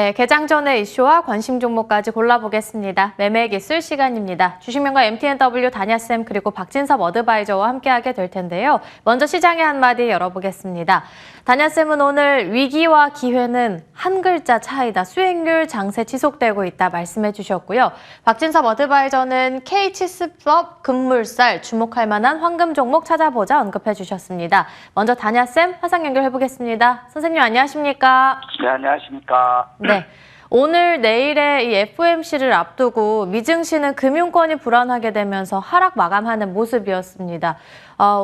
네, 개장 전의 이슈와 관심 종목까지 골라보겠습니다. 매매 기술 시간입니다. 주식명가 MTNW 다냐쌤 그리고 박진섭 어드바이저와 함께하게 될 텐데요. 먼저 시장의 한마디 열어보겠습니다. 다냐쌤은 오늘 위기와 기회는 한 글자 차이다. 수익률 장세 지속되고 있다 말씀해 주셨고요. 박진섭 어드바이저는 K치스법 급물살 주목할 만한 황금 종목 찾아보자 언급해 주셨습니다. 먼저 다냐쌤 화상 연결해 보겠습니다. 선생님 안녕하십니까? 네, 안녕하십니까. 네. 오늘 내일의 이 FOMC를 앞두고 미증시는 금융권이 불안하게 되면서 하락 마감하는 모습이었습니다.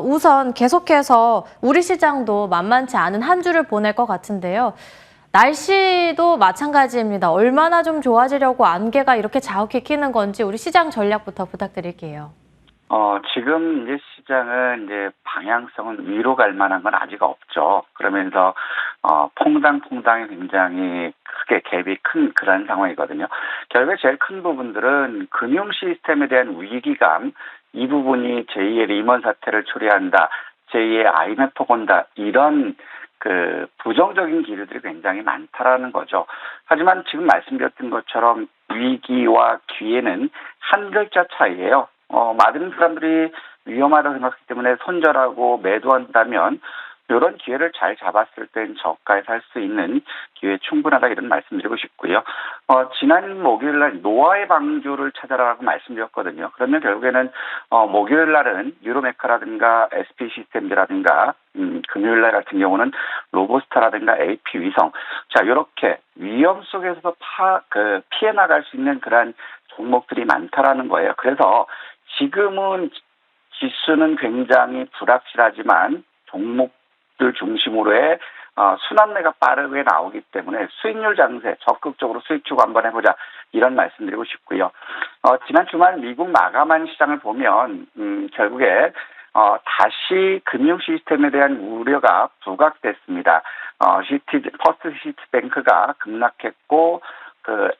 우선 계속해서 우리 시장도 만만치 않은 한 주를 보낼 것 같은데요. 날씨도 마찬가지입니다. 얼마나 좀 좋아지려고 안개가 이렇게 자욱히 끼는 건지 우리 시장 전략부터 부탁드릴게요. 지금 이제 시장은 이제 방향성은 위로 갈 만한 건 아직 없죠. 그러면서, 퐁당퐁당이 굉장히 크게 갭이 큰 그런 상황이거든요. 결국에 제일 큰 부분들은 금융 시스템에 대한 위기감, 이 부분이 제2의 리먼 사태를 초래한다, 제2의 IMF 온다, 이런 부정적인 기류들이 굉장히 많다라는 거죠. 하지만 지금 말씀드렸던 것처럼 위기와 기회는 한 글자 차이예요. 많은 사람들이 위험하다고 생각하기 때문에 손절하고 매도한다면 이런 기회를 잘 잡았을 땐 저가에 살 수 있는 기회 충분하다 이런 말씀드리고 싶고요. 지난 목요일 날 노아의 방주를 찾아라고 말씀드렸거든요. 그러면 결국에는 목요일 날은 유로메카라든가 SP 시스템즈라든가 금요일 날 같은 경우는 로보스타라든가 AP 위성. 자, 이렇게 위험 속에서도 피해 나갈 수 있는 그러한 종목들이 많다라는 거예요. 그래서 지금은 지수는 굉장히 불확실하지만 종목들 중심으로의 순환매가 빠르게 나오기 때문에 수익률 장세, 적극적으로 수익 추구 한번 해보자 이런 말씀드리고 싶고요. 지난 주말 미국 마감한 시장을 보면 결국에 다시 금융 시스템에 대한 우려가 부각됐습니다. 퍼스트 시티뱅크가 급락했고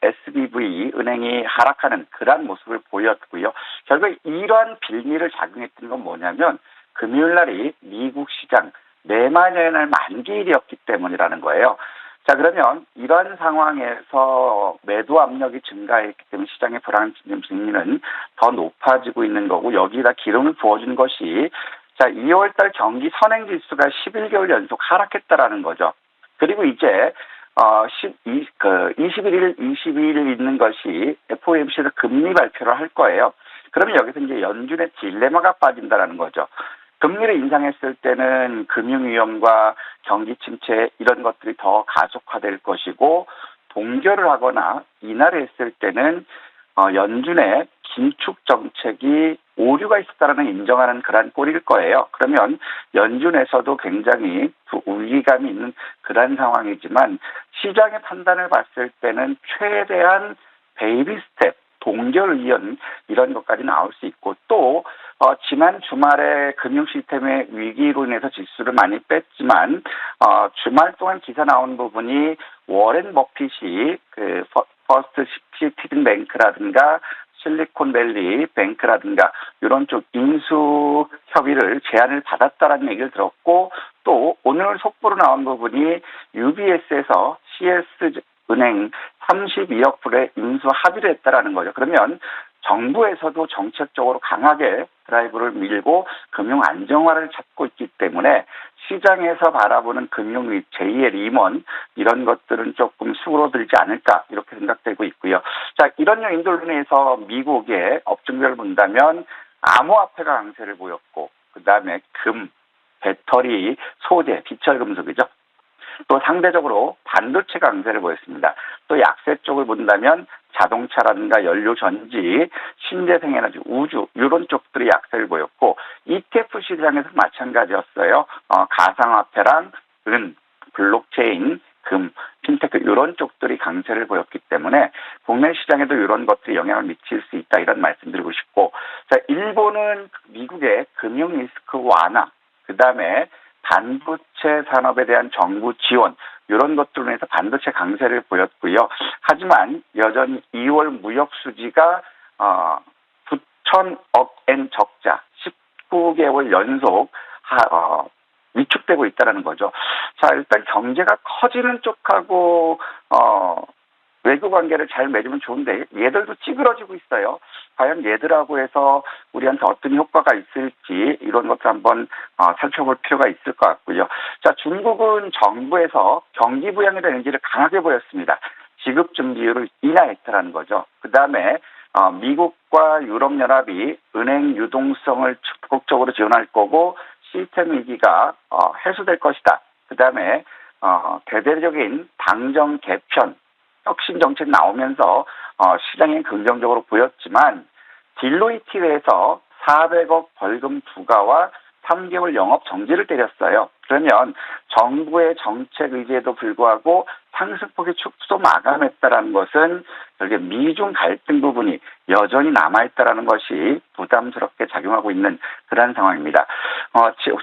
SBV 은행이 하락하는 그러한 모습을 보였고요. 결국 이러한 빌미를 작용했던 건 뭐냐면 금요일 날이 미국 시장 내만연날 만기일이었기 때문이라는 거예요. 자, 그러면 이러한 상황에서 매도 압력이 증가했기 때문에 시장의 불안 심리는 더 높아지고 있는 거고 여기다 기름을 부어준 것이 자 2월달 경기 선행지수가 11개월 연속 하락했다라는 거죠. 그리고 이제 21일, 22일 있는 것이 FOMC에서 금리 발표를 할 거예요. 그러면 여기서 이제 연준의 딜레마가 빠진다라는 거죠. 금리를 인상했을 때는 금융위험과 경기 침체 이런 것들이 더 가속화될 것이고 동결을 하거나 인하를 했을 때는 연준의 긴축 정책이 오류가 있었다는 인정하는 그러한 꼴일 거예요. 그러면 연준에서도 굉장히 위기감이 있는 그런 상황이지만 시장의 판단을 봤을 때는 최대한 베이비 스텝, 동결 의원 이런 것까지 나올 수 있고 또 지난 주말에 금융 시스템의 위기로 인해서 지수를 많이 뺐지만 주말 동안 기사 나온 부분이 워렌 버핏이 퍼스트 시티즌 뱅크라든가 실리콘밸리 뱅크라든가 이런 쪽 인수 협의를 제안을 받았다라는 얘기를 들었고 또 오늘 속보로 나온 부분이 UBS에서 CS 은행 32억 불의 인수 합의를 했다라는 거죠. 그러면 정부에서도 정책적으로 강하게 드라이브를 밀고 금융 안정화를 찾고 있기 때문에 시장에서 바라보는 금융 제2의 리먼 이런 것들은 조금 수그러들지 않을까 이렇게 생각되고 있고요. 자, 이런 요인들로 인해서 미국의 업종별을 본다면 암호화폐가 강세를 보였고 그다음에 금, 배터리, 소재, 비철금속이죠. 또 상대적으로 반도체 강세를 보였습니다. 또 약세 쪽을 본다면 자동차라든가 연료전지, 신재생에너지, 우주 이런 쪽들이 약세를 보였고 ETF 시장에서 마찬가지였어요. 가상화폐랑 은, 블록체인, 금, 핀테크 이런 쪽들이 강세를 보였기 때문에 국내 시장에도 이런 것들이 영향을 미칠 수 있다 이런 말씀드리고 싶고 자 일본은 미국의 금융 리스크 완화 그다음에 반도체 산업에 대한 정부 지원 이런 것들로 인해서 반도체 강세를 보였고요. 하지만 여전히 2월 무역 수지가 9천억 엔 적자 19개월 연속 위축되고 있다는 거죠. 자, 일단 경제가 커지는 쪽하고 외교 관계를 잘 맺으면 좋은데 얘들도 찌그러지고 있어요. 과연 얘들하고 해서 우리한테 어떤 효과가 있을지 이런 것들 한번 살펴볼 필요가 있을 것 같고요. 자, 중국은 정부에서 경기 부양에 대한 의지를 강하게 보였습니다. 지급 준비율을 인하했다라는 거죠. 그 다음에 미국과 유럽연합이 은행 유동성을 적극적으로 지원할 거고 시스템 위기가 해소될 것이다. 그 다음에 대대적인 당정 개편, 혁신 정책 나오면서 시장에 긍정적으로 보였지만 딜로이트에서 400억 벌금 부과와 3개월 영업 정지를 때렸어요. 그러면 정부의 정책 의지에도 불구하고 상승폭의 축소 마감했다라는 것은 결국에 미중 갈등 부분이 여전히 남아있다라는 것이 부담스럽게 작용하고 있는 그런 상황입니다.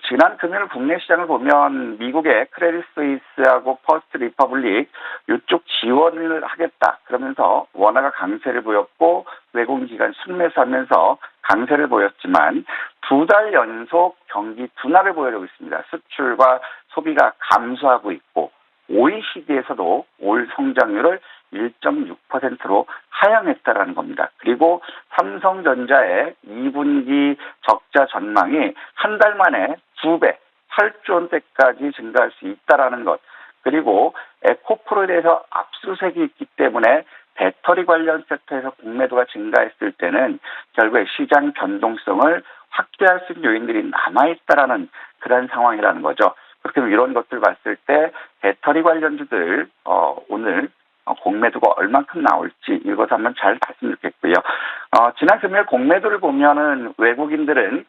지난 금요일 국내 시장을 보면 미국의 크레딧 스위스하고 퍼스트 리퍼블릭 이쪽 지원을 하겠다 그러면서 원화가 강세를 보였고 외국인 기관 순매수하면서 강세를 보였지만 2달 연속 경기 둔화를 보여주고 있습니다. 수출과 소비가 감소하고 있고 OECD에서도 올 성장률을 1.6%로 하향했다라는 겁니다. 그리고 삼성전자의 2분기 적자 전망이 한 달 만에 2배, 8조 원대까지 증가할 수 있다라는 것. 그리고 에코프로에 대해서 압수수색이 있기 때문에 배터리 관련 섹터에서 공매도가 증가했을 때는 결국에 시장 변동성을 확대할 수 있는 요인들이 남아있다라는 그런 상황이라는 거죠. 그렇게 이런 것들 봤을 때 배터리 관련주들 오늘 공매도가 얼만큼 나올지 이것 한번 잘 봤으면 좋겠고요. 지난 금요일 공매도를 보면은 외국인들은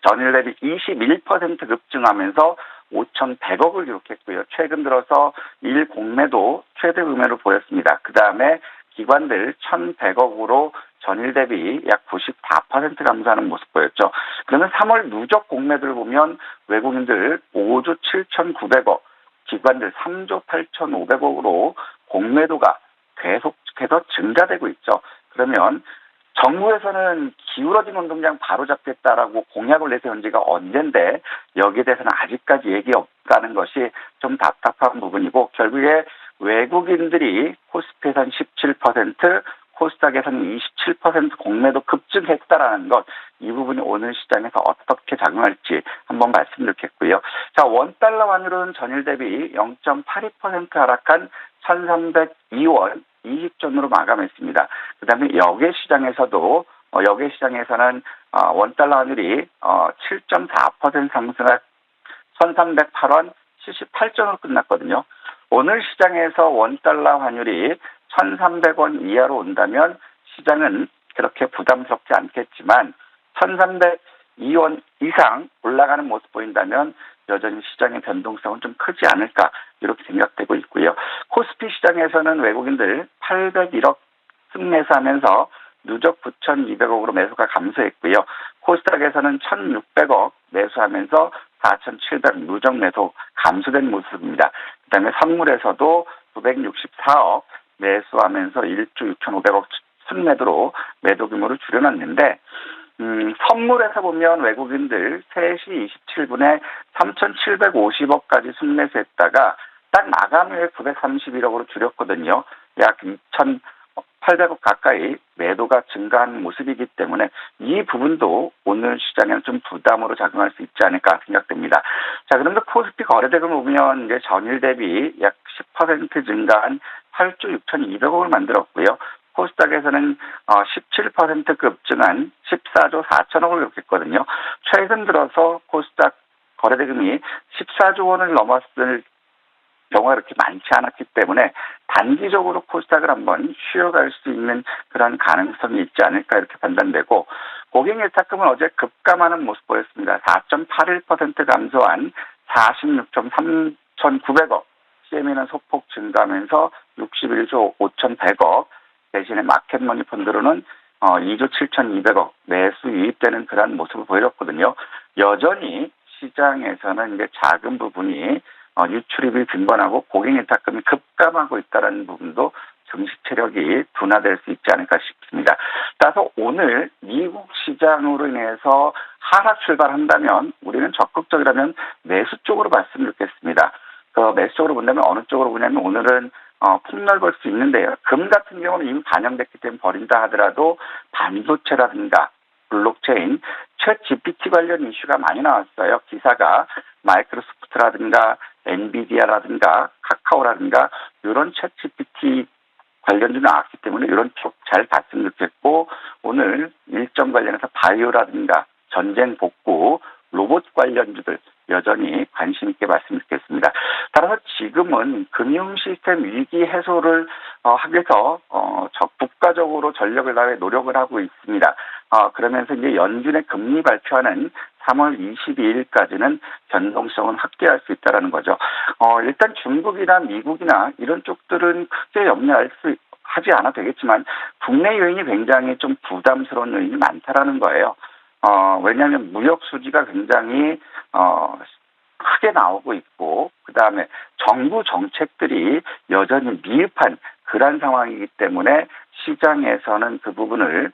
전일 대비 21% 급증하면서 5,100억을 기록했고요. 최근 들어서 일 공매도 최대 금액으로 보였습니다. 그 다음에 기관들 1,100억으로 전일 대비 약 94% 감소하는 모습 보였죠. 그러면 3월 누적 공매도를 보면 외국인들 5조 7,900억, 기관들 3조 8,500억으로 공매도가 계속해서 증가되고 있죠. 그러면 정부에서는 기울어진 운동장 바로잡겠다라고 공약을 내세운 지가 언젠데 여기에 대해서는 아직까지 얘기 없다는 것이 좀 답답한 부분이고 결국에 외국인들이 코스피에서는 17%, 코스닥에서는 27% 공매도 급증했다라는 것, 이 부분이 오늘 시장에서 어떻게 작용할지 한번 말씀드리겠고요. 자, 원달러 환율은 전일 대비 0.82% 하락한 1,302원 20전으로 마감했습니다. 그 다음에 역외 시장에서는 원달러 환율이 7.4% 상승한 1,308원 78전으로 끝났거든요. 오늘 시장에서 원달러 환율이 1,300원 이하로 온다면 시장은 그렇게 부담스럽지 않겠지만 1,302원 이상 올라가는 모습 보인다면 여전히 시장의 변동성은 좀 크지 않을까 이렇게 생각되고 있고요. 코스피 시장에서는 외국인들 801억 순매수하면서 누적 9,200억으로 매수가 감소했고요. 코스닥에서는 1,600억 매수하면서 4,700억 누적 매수 감소된 모습입니다. 그다음에 선물에서도 964억 매수하면서 1조 6,500억 순매도로 매도 규모를 줄여놨는데 선물에서 보면 외국인들 3시 27분에 3,750억까지 순매수했다가 딱 마감일 931억으로 줄였거든요. 약 2,800억 가까이 매도가 증가한 모습이기 때문에 이 부분도 오늘 시장에는 좀 부담으로 작용할 수 있지 않을까 생각됩니다. 자, 그런데 코스피 거래대금 보면 이제 전일 대비 약 10% 증가한 8조 6,200억을 만들었고요. 코스닥에서는 17% 급증한 14조 4천억을 기록했거든요. 최근 들어서 코스닥 거래대금이 14조 원을 넘었을 경우가 그렇게 많지 않았기 때문에 단기적으로 코스닥을 한번 쉬어갈 수 있는 그런 가능성이 있지 않을까 이렇게 판단되고 고객예탁금은 어제 급감하는 모습 보였습니다. 4.81% 감소한 46.3,900억, CME는 소폭 증가하면서 61조 5,100억, 대신에 마켓머니 펀드로는 2조 7,200억 매수 유입되는 그런 모습을 보였거든요. 여전히 시장에서는 이제 작은 부분이 유출입이 빈번하고 고객예탁금이 급감하고 있다는 부분도 증시 체력이 둔화될 수 있지 않을까 싶습니다. 따라서 오늘 미국 시장으로 인해서 하락 출발한다면 우리는 적극적이라면 매수 쪽으로 봤으면 좋겠습니다. 매수 쪽으로 본다면 어느 쪽으로 보냐면 오늘은 폭넓을 수 있는데요. 금 같은 경우는 이미 반영됐기 때문에 버린다 하더라도 반도체라든가 블록체인, 챗 GPT 관련 이슈가 많이 나왔어요. 기사가 마이크로소프트라든가 엔비디아라든가 카카오라든가 이런 챗 GPT 관련주 나왔기 때문에 이런 쪽 잘 봤으면 좋겠고, 오늘 일정 관련해서 바이오라든가 전쟁 복구, 로봇 관련주들 여전히 관심 있게 봤으면 좋겠습니다. 따라서 지금은 금융 시스템 위기 해소를 하기 위해서 국가적으로 전력을 다해 노력을 하고 있습니다. 그러면서 이제 연준의 금리 발표하는 3월 22일까지는 변동성은 확대할 수 있다는 거죠. 일단 중국이나 미국이나 이런 쪽들은 크게 하지 않아도 되겠지만 국내 요인이 굉장히 좀 부담스러운 요인이 많다라는 거예요. 왜냐하면 무역 수지가 굉장히 크게 나오고 있고, 그 다음에 정부 정책들이 여전히 미흡한 그런 상황이기 때문에 시장에서는 그 부분을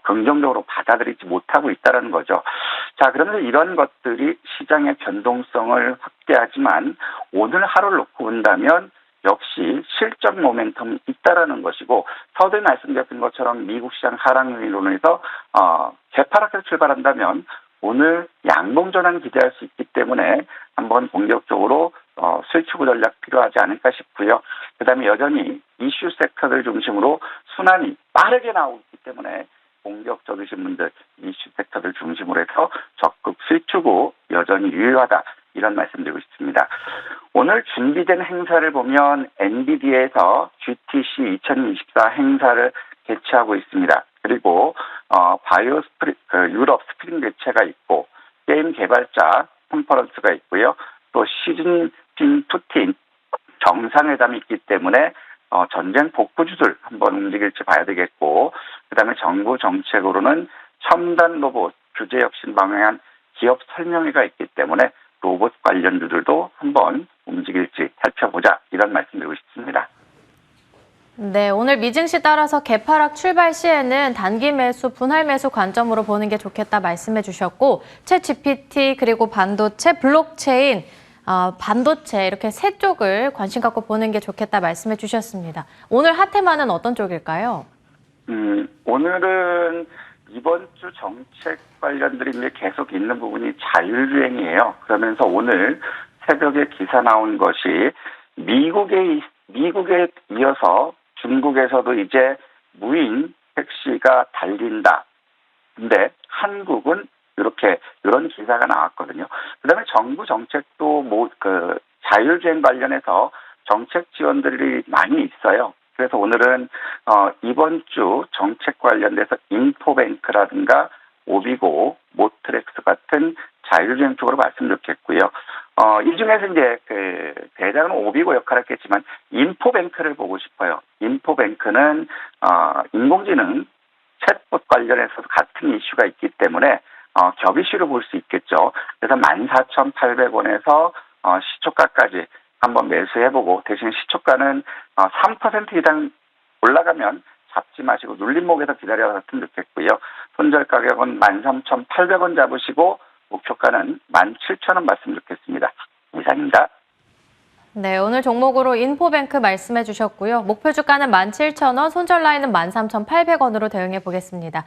긍정적으로 받아들이지 못하고 있다는 거죠. 자, 그러면서 이런 것들이 시장의 변동성을 확대하지만 오늘 하루를 놓고 본다면 역시 실적 모멘텀이 있다라는 것이고, 서두에 말씀드렸던 것처럼 미국 시장 하락 요인으로 해서 개파락에서 출발한다면 오늘 양봉 전환 기대할 수 있기 때문에 한번 본격적으로 수익 추구 전략 필요하지 않을까 싶고요. 그다음에 여전히 이슈 섹터들 중심으로 순환이 빠르게 나오고 있기 때문에 공격적이신 분들 이슈 섹터들 중심으로 해서 적극 수익 추구 여전히 유효하다, 이런 말씀드리고 싶습니다. 오늘 준비된 행사를 보면 엔비디아에서 GTC 2024 행사를 개최하고 있습니다. 그리고 유럽 스프링 개최가 있고, 게임 개발자 컨퍼런스가 있고요. 또 시진핑 푸틴 정상회담이 있기 때문에 전쟁 복구주들 한번 움직일지 봐야 되겠고, 그다음에 정부 정책으로는 첨단 로봇 규제 혁신 방향한 기업 설명회가 있기 때문에 로봇 관련주들도 한번 움직일지 살펴보자, 이런 말씀드리고 싶습니다. 네, 오늘 미증시 따라서 개파락 출발 시에는 단기 매수, 분할 매수 관점으로 보는 게 좋겠다 말씀해 주셨고, 챗 GPT 그리고 반도체, 블록체인, 반도체 이렇게 세 쪽을 관심 갖고 보는 게 좋겠다 말씀해 주셨습니다. 오늘 핫테마는 어떤 쪽일까요? 오늘은 이번 주 정책 관련들이 이제 계속 있는 부분이 자율주행이에요. 그러면서 오늘 새벽에 기사 나온 것이 미국에 이어서 중국에서도 이제 무인 택시가 달린다. 근데 한국은 이런 기사가 나왔거든요. 그다음에 정부 정책도 자율주행 관련해서 정책 지원들이 많이 있어요. 그래서 오늘은 이번 주 정책 관련돼서 인포뱅크라든가 오비고, 모트렉스 같은 자율주행 쪽으로 말씀드렸겠고요. 이 중에서 이제 대장은 오비고 역할을 했겠지만 인포뱅크를 보고 싶어요. 인포뱅크는 인공지능 챗봇 관련해서 같은 이슈가 있기 때문에 겹이슈로 볼 수 있겠죠. 그래서 14,800원에서 시초가까지 한번 매수해보고, 대신 시초가는 3% 이상 올라가면 잡지 마시고 눌림목에서 기다려서 했으면 좋겠고요. 손절 가격은 13,800원 잡으시고 목표가는 17,000원 봤으면 좋겠습니다. 이상입니다. 네, 오늘 종목으로 인포뱅크 말씀해 주셨고요. 목표 주가는 17,000원, 손절 라인은 13,800원으로 대응해 보겠습니다.